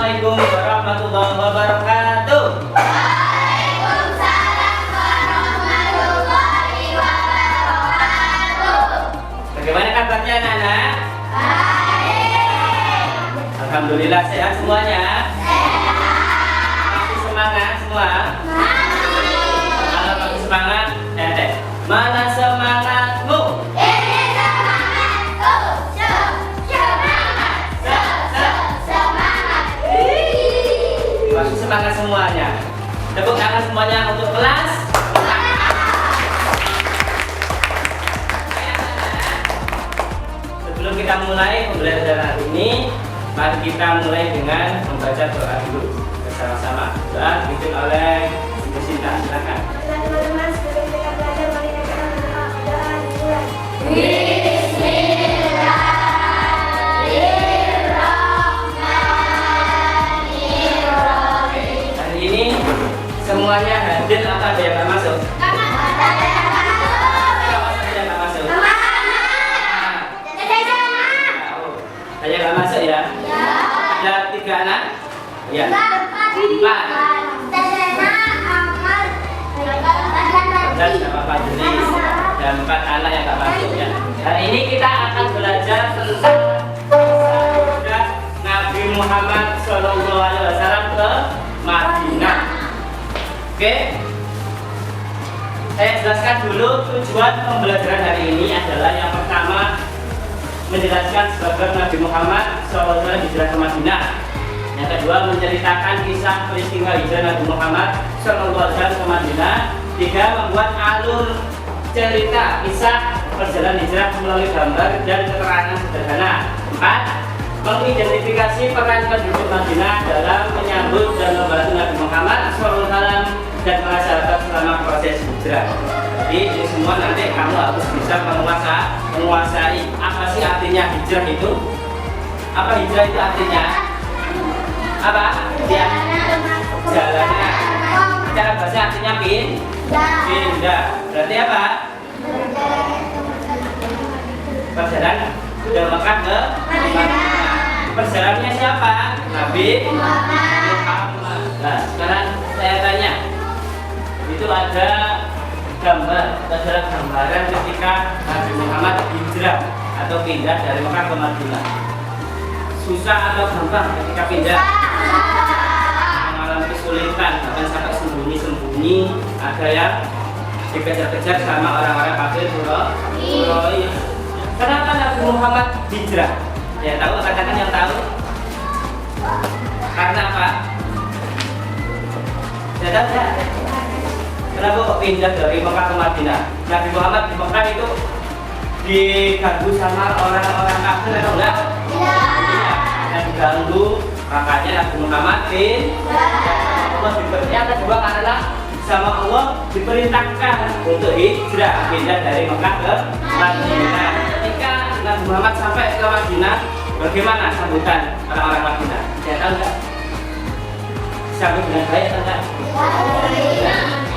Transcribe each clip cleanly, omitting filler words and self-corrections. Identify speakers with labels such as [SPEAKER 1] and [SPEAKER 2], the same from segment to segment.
[SPEAKER 1] Assalamualaikum warahmatullahi wabarakatuh.
[SPEAKER 2] Waalaikumsalam warahmatullahi wabarakatuh.
[SPEAKER 1] Bagaimana kabarnya anak-anak?
[SPEAKER 2] Baik.
[SPEAKER 1] Alhamdulillah sehat semuanya.
[SPEAKER 2] Sehat.
[SPEAKER 1] Masih semangat semua? Kalau masih semangat, mana semangatmu?
[SPEAKER 2] Ini semangatku. Semangat.
[SPEAKER 1] Masih semangat semuanya. Tepuk tangan semuanya untuk kelas. Sebelum kita mulai pembelajaran hari ini, mari kita mulai dengan membaca doa dulu bersama-sama. Doa dipimpin oleh Ibu Sinta. Silakan.
[SPEAKER 3] Teman-teman, sebelum kita belajar, mari kita berdoa. Doa dimulai.
[SPEAKER 2] Bismillahirrahmanirrahim.
[SPEAKER 1] Hari ini semuanya hadir atau ada yang nggak masuk? Ada yang nggak masuk? Ada yang nggak masuk ya? Ada 3 anak? Ya. 4. Dan sama Pak Jenis dan 4 anak yang nggak masuk ya. Hari ini kita akan belajar tentang kisah Nabi Muhammad SAW ke Madinah. Oke, saya jelaskan dulu tujuan pembelajaran hari ini adalah yang pertama menjelaskan sebab Nabi Muhammad SAW hijrah ke Madinah. Yang kedua menceritakan kisah peristiwa hijrah Nabi Muhammad SAW ke Madinah. 3. Membuat alur cerita kisah perjalanan hijrah melalui gambar dan keterangan sederhana. 4. Mengidentifikasi peran penduduk Madinah dalam menyambut dan membantu Nabi Muhammad SAW dan para sahabat selama proses hijrah. Jadi ini semua nanti kamu harus bisa menguasai apa sih artinya hijrah itu. Apa hijrah itu artinya? Apa? Ya, jalannya. Cara bahasa artinya pindah. Berarti apa? Perjalanan dari Mekah ke Madinah. Perjalanannya siapa? Nabi Muhammad. Nah, sekarang saya tanya, itu ada gambar, adalah gambaran ketika Nabi Muhammad hijrah atau pindah dari Mekah ke Madinah. Susah atau gampang ketika pindah? Mengalami kesulitan, bahkan sampai sembunyi-sembunyi. Ada yang dikejar-kejar sama orang-orang kafir Quraisy. Kenapa Nabi Muhammad hijrah? Ya tahu, katakan yang tahu. Karena apa? Ya tahu ya? Kenapa kok pindah dari Mekah ke Madinah? Nabi Muhammad di Mekah itu diganggu sama orang-orang kafir atau enggak? Yang diganggu, makanya Nabi Muhammad Allah diperintahkan juga karena sama Allah diperintahkan untuk hijrah pindah dari Mekah ke Madinah. Ketika Nabi Muhammad sampai ke Madinah, bagaimana sambutan orang-orang Madinah? Saya tahu nggak? Sambut dengan baik atau enggak?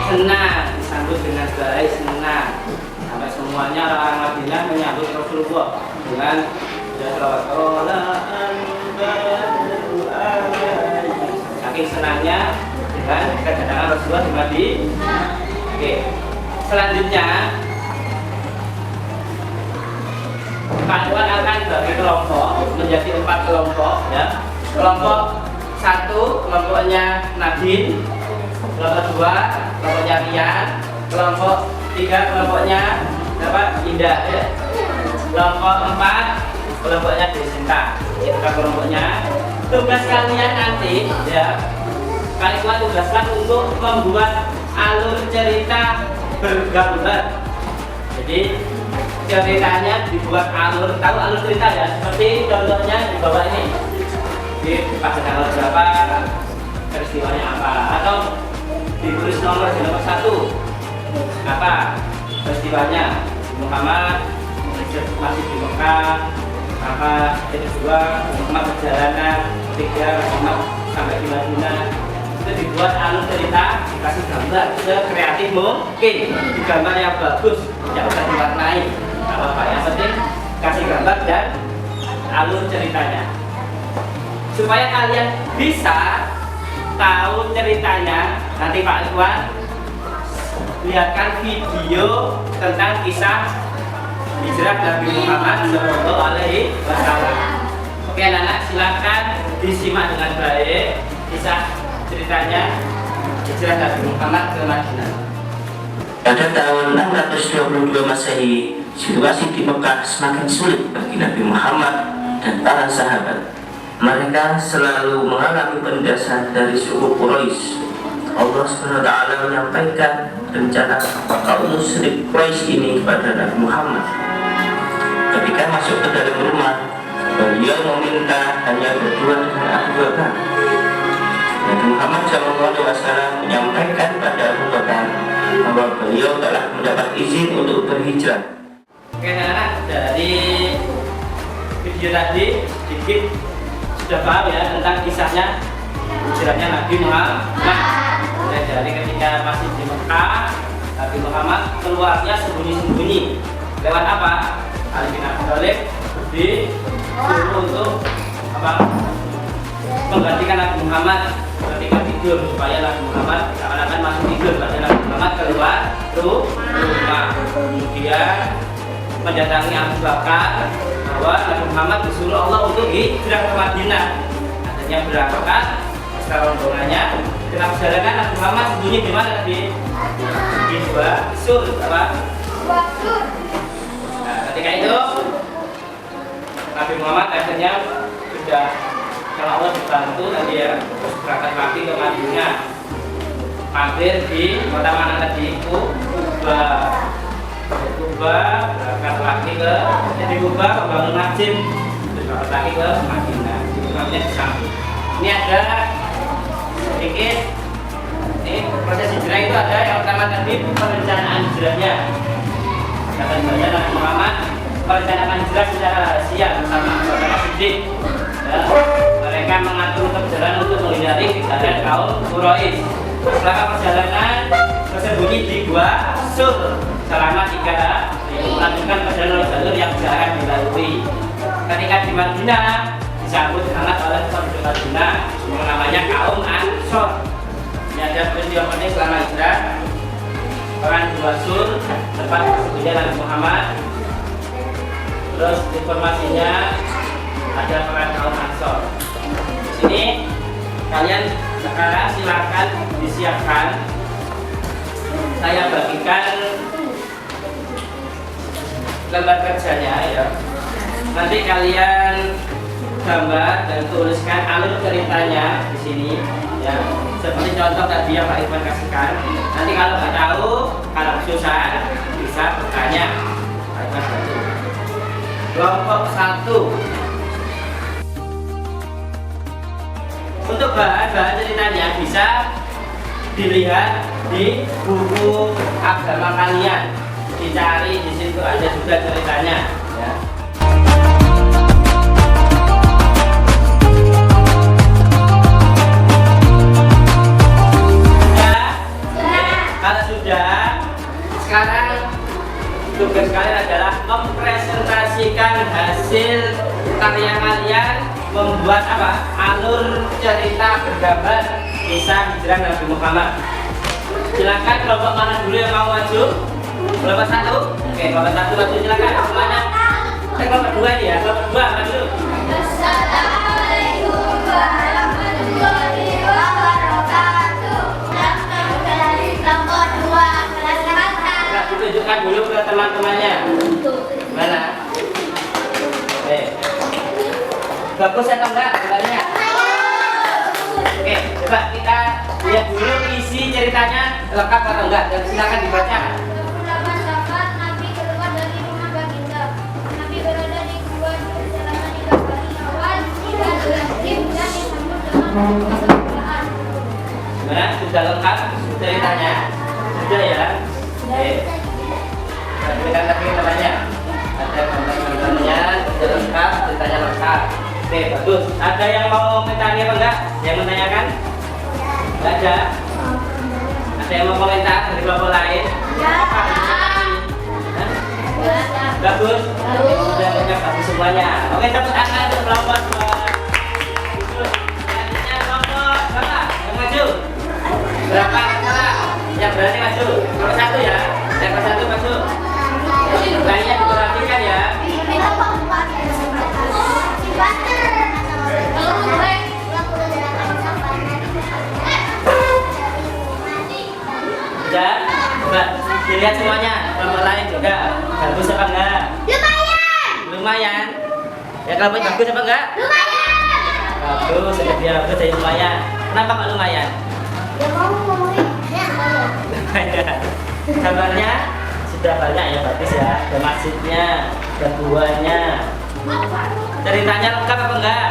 [SPEAKER 1] Senang, disambut dengan baik, senang. Sampai semuanya orang-orang Madinah menyambut Rasulullah dengan saking senangnya dengan kedatangan Rasulullah di Madinah. Oke, selanjutnya Panduan akan bagi kelompok menjadi 4 kelompok ya. Kelompok 1 kelompoknya Nadine, kelompok 2 kelompoknya Rian, kelompok 3 kelompoknya Indah ya. Kelompok 4 kelompoknya Desinta. Itu kan kelompoknya. Tugas kalian nanti ya, kalian tugaskan untuk membuat alur cerita bergambar. Jadi ceritanya dibuat alur, tahu alur cerita ya? Seperti contohnya di bawah ini. Di pada tanggal berapa, peristiwanya apa, atau ditulis nomor 1 apa peristiwanya. Muhammad masih di Mekah, apa itu 2 Muhammad perjalanan, 3 Muhammad sampai di Madinah. Itu dibuat alur cerita, dikasih gambar sekreatif mungkin, di gambar yang bagus, tidak usah diwarnai, nggak apa-apa, yang penting kasih gambar dan alur ceritanya. supaya kalian bisa tahu ceritanya. Nanti Pak Ikhwan lihatkan video tentang kisah hijrah Nabi Muhammad Shallallahu Alaihi Wasallam. Oke anak-anak, silakan disimak dengan baik kisah ceritanya hijrah Nabi Muhammad ke Madinah.
[SPEAKER 4] Pada tahun 622 Masehi, situasi di Mekah semakin sulit bagi Nabi Muhammad dan para sahabat. Mereka selalu mengalami penindasan dari suku Quraisy. Allah SWT menyampaikan rencana kaum musyrik Quraisy ini kepada Nabi Muhammad. Ketika masuk ke dalam rumah, beliau meminta hanya berdua dengan Abu Bakar. Nabi Muhammad SAW menyampaikan pada Abu Bakar bahwa beliau telah mendapat izin untuk berhijrah.
[SPEAKER 1] Oke anak-anak, dari video tadi sedikit sudah paham ya tentang kisahnya hijrahnya Nabi Muhammad. Dari ketika masih di Mekah, Nabi Muhammad keluarnya sembunyi-sembunyi. Lewat apa? Ali bin Abi Thalib disuruh untuk apa? Menggantikan Nabi Muhammad ketika tidur, supaya Nabi Muhammad akan masuk tidur, pada Nabi Muhammad keluar rumah. Kemudian mendatangi Abu Bakar bahwa Nabi Muhammad disuruh Allah untuk hijrah ke Madinah. Katanya berangkat beserta rombongannya. Ketika perjalanan Nabi Muhammad sembunyi di mana tadi? Di dua sur apa? Nah, ketika itu Nabi Muhammad akhirnya sudah, kalau Allah dibantu tadi ya, terus berangkat lagi ke Madinah. Mampir di kota mana tadi? Kuba, berangkat lagi ke Kuba, membangun masjid, terus berangkat lagi ke Madinah. Itu namanya di samping. Ini ada sedikit, ini proses hijrah itu ada yang pertama tadi perencanaan hijrahnya. Kata Nabi Muhammad merencanakan hijrah secara rahasia bersama Abu Bakar As-Siddiq. Ya, mereka mengatur perjalanan untuk menghindari kejaran kaum Quraisy. Selama perjalanan bersembunyi di gua Sur selama 3 hari, melanjutkan perjalanan jalur yang jarang dilalui. Ketika di Madinah disambut hangat oleh penduduk Madinah yang namanya kaum Ansor. Ini ada peristiwa penting selama hijrah. Perang Gua Sur, tempat bersembunyi Nabi Muhammad. Terus informasinya ada perang kaum Ansor. Di sini kalian sekarang silakan disiapkan. Saya bagikan lembar kerjanya ya. Nanti kalian gambar dan tuliskan alur ceritanya di sini ya. Seperti contoh tadi yang Pak Irfan kasihkan. Nanti kalau nggak tahu, kalau susah bisa bertanya. Pak Irfan bantu. Kelompok 1. Untuk bahan-bahan ceritanya bisa dilihat di buku agama kalian. Dicari di situ ada juga ceritanya. Ya. Kalau sudah, sekarang tugas kalian adalah mempresentasikan hasil karya kalian, membuat apa? Alur cerita bergambar kisah hijrah Nabi Muhammad. Silakan kelompok mana dulu yang mau maju? Kelompok 1? Oke, kelompok 1 maju silakan semuanya. Kelompok 2 ini ya, kelompok 2 maju.
[SPEAKER 2] Assalamualaikum warahmatullahi wabarakatuh. Dari kelompok 2 kelas 8.
[SPEAKER 1] Nah, ditunjukkan dulu ke teman-temannya. Mana? Oke. Bagus atau enggak gambarnya? Oke, coba kita lihat dulu isi ceritanya lengkap atau enggak, dan silakan dibaca.
[SPEAKER 3] Beberapa sahabat Nabi keluar dari rumah baginda. Nabi berada di gua selama 3 hari awal hingga 12 jam dan disambut dengan kegembiraan.
[SPEAKER 1] Gimana? Sudah lengkap ceritanya? Sudah ya? Oke. Kita tadi namanya ada gambar-gambarnya, sudah lengkap, ceritanya lengkap. Oke, bagus. Ada yang mau komentari apa enggak? Yang menanyakan? Enggak ada? Ada yang mau komentar dari kelompok lain? Apa? Hah? Bagus? Sudah banyak bagus semuanya. Oke, tepuk tangan untuk kelompok 2. Berapa salah? Yang berani maju. Nomor 1 ya. Yang nomor 1 maju. Lainnya diperhatikan ya. Sudah? Coba dilihat semuanya. Nomor lain juga. Bagus apa enggak? Lumayan. Ya kalau bagus apa enggak? Bagus, sudah dia bagus jadi lumayan. Kenapa kok lumayan? Gambarnya sudah banyak ya, bagus ya. Ada masjidnya, ada buahnya. Ceritanya lengkap apa enggak?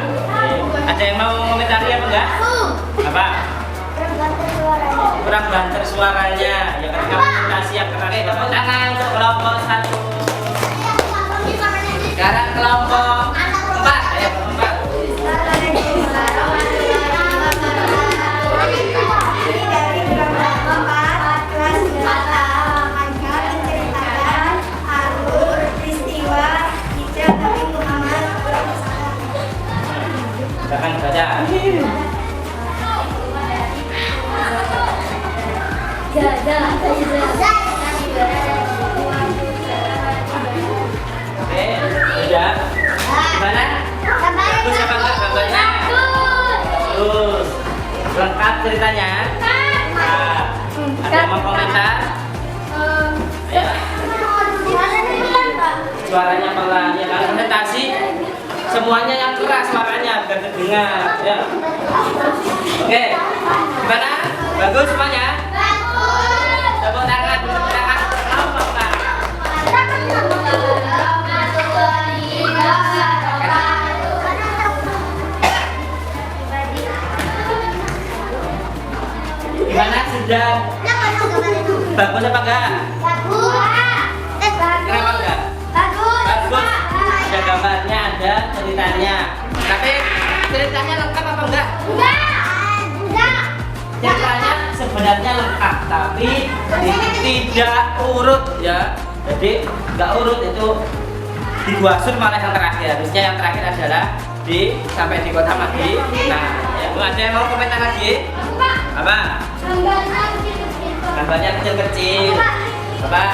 [SPEAKER 1] Oke. Ada yang mau komentari apa enggak? Apa? Kurang banter suaranya. Ya ketika presentasi yang kemarin, tepuk tangan untuk kelompok 1. Sekarang kelompok 4. Ayo kelompok 4. Silakan baca. Oke, sudah. Gimana? Bagus apa enggak gambarnya? Bagus. Lengkap ceritanya? Nah, ada yang mau komentar? Ayo. Suaranya pelan ya, kalau presentasi semuanya yang keras suaranya biar terdengar ya. Oke, gimana? Bagus semuanya? Tepuk tangan, tepuk tangan. Kelompok 4. Gimana? Sudah bagus apa enggak? Kenapa enggak? Bagus. Ada gambarnya, ada ceritanya. Tapi ceritanya lengkap apa enggak? Ceritanya sebenarnya lengkap, tapi tidak urut ya. Jadi enggak urut, itu digusur malah yang terakhir. Harusnya yang terakhir adalah sampai di Kota Madi. Nah, ya, ada yang mau komentar lagi? Apa? Gambarnya kecil-kecil. Apa?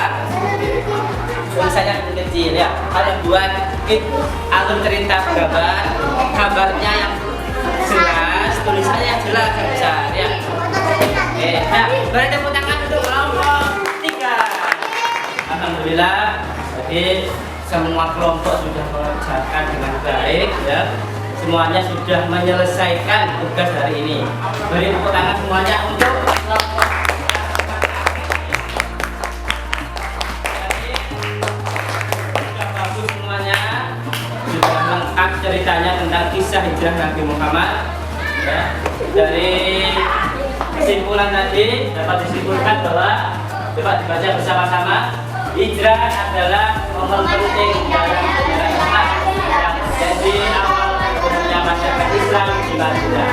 [SPEAKER 1] Tulisannya kecil ya. Kalau buat alur cerita gambarnya yang jelas, tulisannya yang jelas yang besar ya. Oke, nah, beri tepuk tangan untuk kelompok 3. Alhamdulillah, jadi semua kelompok sudah mengerjakan dengan baik ya. Semuanya sudah menyelesaikan tugas hari ini. Beri tepuk tangan semuanya untuk kelompok. Ceritanya tentang kisah hijrah Nabi Muhammad ya. Dari kesimpulan tadi dapat disimpulkan bahwa dapat dibaca bersama-sama, hijrah adalah momen penting dalam sejarah umat yang menjadi awal tumbuhnya masyarakat Islam di Madinah.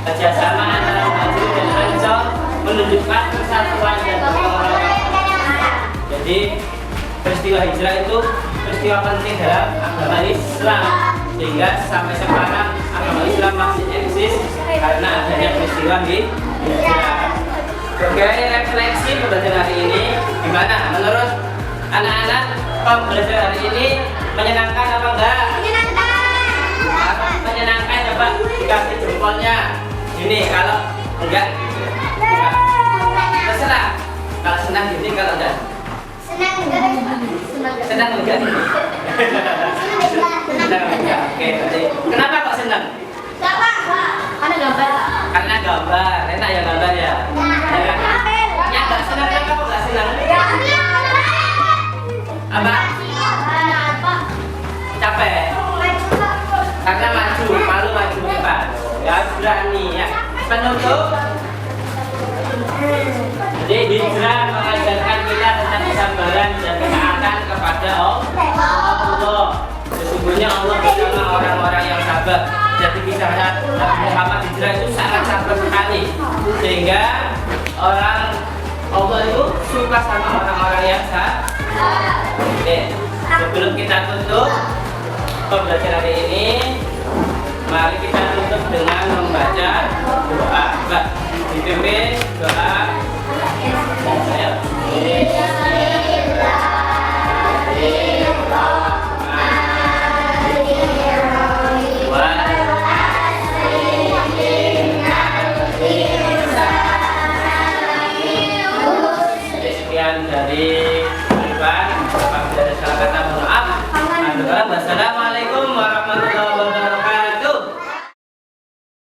[SPEAKER 1] Kerjasama antara Muhajirin dan Ansor menunjukkan persatuan dan perkembangan. Jadi peristiwa hijrah itu peristiwa penting dalam agama Islam, sehingga sampai sekarang agama Islam masih eksis karena adanya peristiwa hijrah. Sebagai refleksi pembelajaran hari ini, gimana menurut anak-anak pembelajaran hari ini menyenangkan apa enggak? Menyenangkan, coba dikasih jempolnya. Ini kalau enggak terserah. Kalau senang gini, kalau enggak senang enggak? Senang enggak? Oke, berarti kenapa kok senang? Karena gambar, enak ya gambar ya. Yang enggak senang kenapa kok enggak senang? Apa? Capek. Karena malu maju depan. Ya berani ya. Penutup. Jadi hijrah mengajarkan kita tentang kesabaran dan ketaatan kepada Allah. Sesungguhnya Allah bersama orang-orang yang sabar. Jadi kisahnya Nabi Muhammad hijrah itu sangat sabar sekali, sehingga Allah itu suka sama orang-orang yang sabar. Oke, sebelum kita tutup pembelajaran hari ini, mari kita tutup dengan membaca doa. dipimpin doa. Ayo. Sekian dari Ivan.